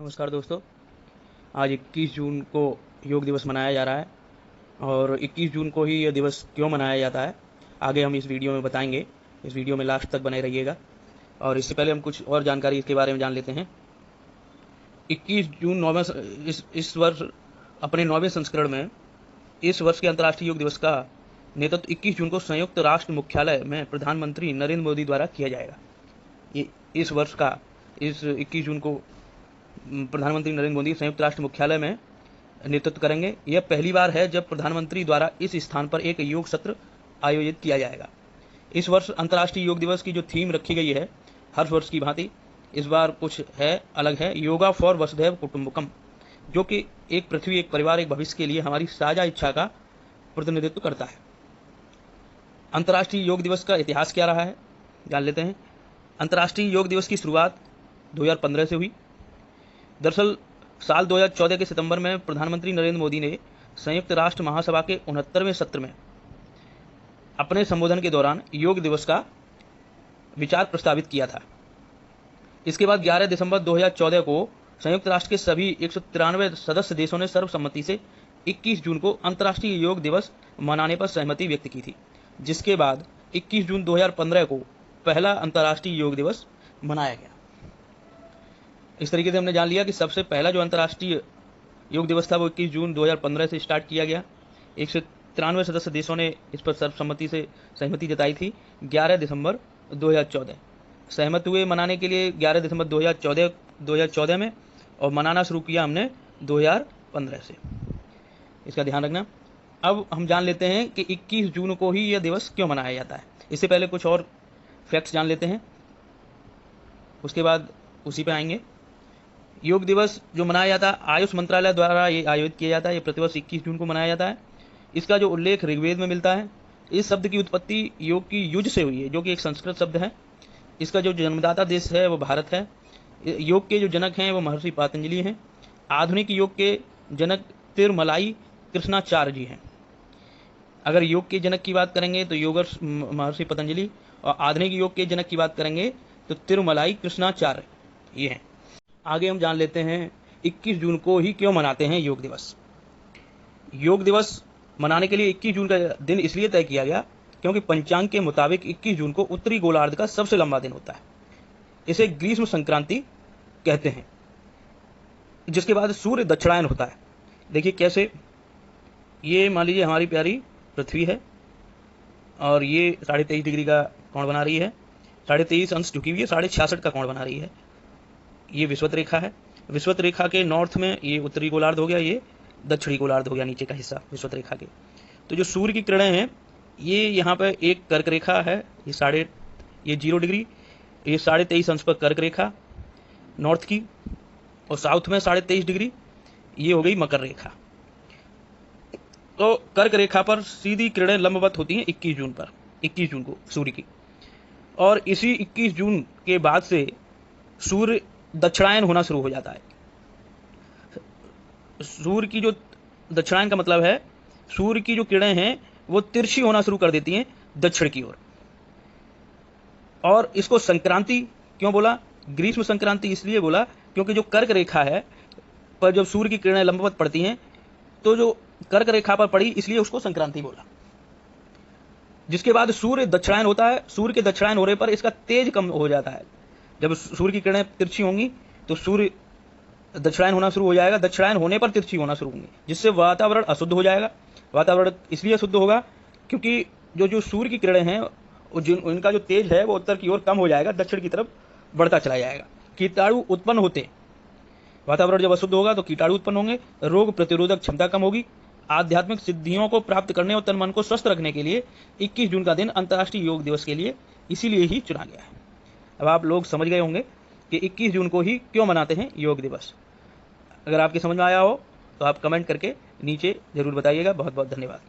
नमस्कार दोस्तों। आज 21 जून को योग दिवस मनाया जा रहा है और 21 जून को ही यह दिवस क्यों मनाया जाता है आगे हम इस वीडियो में बताएंगे। इस वीडियो में लास्ट तक बने रहिएगा। और इससे पहले हम कुछ और जानकारी इसके बारे में जान लेते हैं। 21 जून इस वर्ष अपने 9वें संस्करण में इस वर्ष के अंतर्राष्ट्रीय योग दिवस का नेतृत्व 21 जून को संयुक्त राष्ट्र मुख्यालय में प्रधानमंत्री नरेंद्र मोदी द्वारा किया जाएगा। ये इस वर्ष का इस 21 जून को प्रधानमंत्री नरेंद्र मोदी संयुक्त राष्ट्र मुख्यालय में नेतृत्व करेंगे। यह पहली बार है जब प्रधानमंत्री द्वारा इस स्थान पर एक योग सत्र आयोजित किया जाएगा। इस वर्ष अंतर्राष्ट्रीय योग दिवस की जो थीम रखी गई है, हर वर्ष की भांति इस बार कुछ है, अलग है। योगा फॉर वसुधैव कुटुंबकम, जो कि एक पृथ्वी, एक परिवार, एक भविष्य के लिए हमारी साझा इच्छा का प्रतिनिधित्व करता है। अंतर्राष्ट्रीय योग दिवस का इतिहास क्या रहा है, जान लेते हैं। अंतर्राष्ट्रीय योग दिवस की शुरुआत 2015 से हुई। दरअसल साल 2014 के सितंबर में प्रधानमंत्री नरेंद्र मोदी ने संयुक्त राष्ट्र महासभा के 69वें सत्र में अपने संबोधन के दौरान योग दिवस का विचार प्रस्तावित किया था। इसके बाद 11 दिसंबर 2014 को संयुक्त राष्ट्र के सभी 193 सदस्य देशों ने सर्वसम्मति से 21 जून को अंतर्राष्ट्रीय योग दिवस मनाने पर सहमति व्यक्त की थी, जिसके बाद 21 जून 2015 को पहला अंतर्राष्ट्रीय योग दिवस मनाया गया। इस तरीके से हमने जान लिया कि सबसे पहला जो अंतर्राष्ट्रीय योग दिवस था वो 21 जून 2015 से स्टार्ट किया गया। 193 सदस्य देशों ने इस पर सर्वसम्मति से सहमति जताई थी। 11 दिसंबर 2014 सहमत हुए मनाने के लिए 11 दिसंबर 2014 में, और मनाना शुरू किया हमने 2015 से। इसका ध्यान रखना। अब हम जान लेते हैं कि 21 जून को ही यह दिवस क्यों मनाया जाता है। इससे पहले कुछ और फैक्ट्स जान लेते हैं, उसके बाद उसी पे आएंगे। योग दिवस जो मनाया जाता है, आयुष मंत्रालय द्वारा ये आयोजित किया जाता है। ये प्रतिवर्ष 21 जून को मनाया जाता है। इसका जो उल्लेख ऋग्वेद में मिलता है। इस शब्द की उत्पत्ति योग की युज से हुई है, जो कि एक संस्कृत शब्द है। इसका जो जन्मदाता देश है वो भारत है। योग के जो जनक हैं वो महर्षि पतंजलि हैं। आधुनिक योग के जनक तिरुमलाई कृष्णाचार्य जी हैं। अगर योग के जनक की बात करेंगे तो योगर्ष महर्षि पतंजलि, और आधुनिक योग के जनक की बात करेंगे तो तिरुमलाई कृष्णाचार्य ये हैं। आगे हम जान लेते हैं 21 जून को ही क्यों मनाते हैं योग दिवस। योग दिवस मनाने के लिए 21 जून का दिन इसलिए तय किया गया क्योंकि पंचांग के मुताबिक 21 जून को उत्तरी गोलार्ध का सबसे लंबा दिन होता है। इसे ग्रीष्म संक्रांति कहते हैं, जिसके बाद सूर्य दक्षिणायन होता है। देखिए कैसे, ये मान लीजिए हमारी प्यारी पृथ्वी है और ये 23.5 डिग्री का कोण बना रही है, 23.5 अंश झुकी हुई है, 66.5 का कोण बना रही है। ये विषुवत रेखा है। विषुवत रेखा के नॉर्थ में ये उत्तरी गोलार्ध हो गया, ये दक्षिणी गोलार्ध हो गया, नीचे का हिस्सा विषुवत रेखा के। तो जो सूर्य की किरणें हैं, ये यहाँ पर एक कर्क रेखा है, ये 0 डिग्री, ये 23.5 अंश पर कर्क रेखा नॉर्थ की, और साउथ में 23.5 डिग्री ये हो गई मकर रेखा। तो कर्क रेखा पर सीधी किरणें लंबवत होती हैं 21 जून पर, 21 जून को सूर्य की। और इसी 21 जून के बाद से सूर्य दक्षिणायन होना शुरू हो जाता है। सूर्य की जो दक्षिणायन का मतलब है, सूर्य की जो किरणें हैं वो तिरछी होना शुरू कर देती हैं दक्षिण की ओर। और इसको संक्रांति क्यों बोला, ग्रीष्म संक्रांति इसलिए बोला क्योंकि जो कर्क रेखा है पर जब सूर्य की किरणें लंबवत पड़ती हैं, तो जो कर्क रेखा पर पड़ी इसलिए उसको संक्रांति बोला। जिसके बाद सूर्य दक्षिणायन होता है। सूर्य के दक्षिणायन होने पर इसका तेज कम हो जाता है। जब सूर्य की किरणें तिरछी होंगी तो सूर्य दक्षिणायन होना शुरू हो जाएगा। दक्षिणायन होने पर तिरछी होना शुरू होंगी, जिससे वातावरण अशुद्ध हो जाएगा। वातावरण इसलिए अशुद्ध होगा क्योंकि जो सूर्य की किरणें हैं उनका जो तेज है वो उत्तर की ओर कम हो जाएगा, दक्षिण की तरफ बढ़ता चला जाएगा। कीटाणु उत्पन्न होते, वातावरण जब अशुद्ध होगा तो कीटाणु उत्पन्न होंगे, रोग प्रतिरोधक क्षमता कम होगी। आध्यात्मिक सिद्धियों को प्राप्त करने और तन मन को स्वस्थ रखने के लिए 21 जून का दिन अंतर्राष्ट्रीय योग दिवस के लिए इसीलिए ही चुना गया है। अब आप लोग समझ गए होंगे कि 21 जून को ही क्यों मनाते हैं योग दिवस। अगर आपकी समझ में आया हो तो आप कमेंट करके नीचे जरूर बताइएगा। बहुत बहुत धन्यवाद।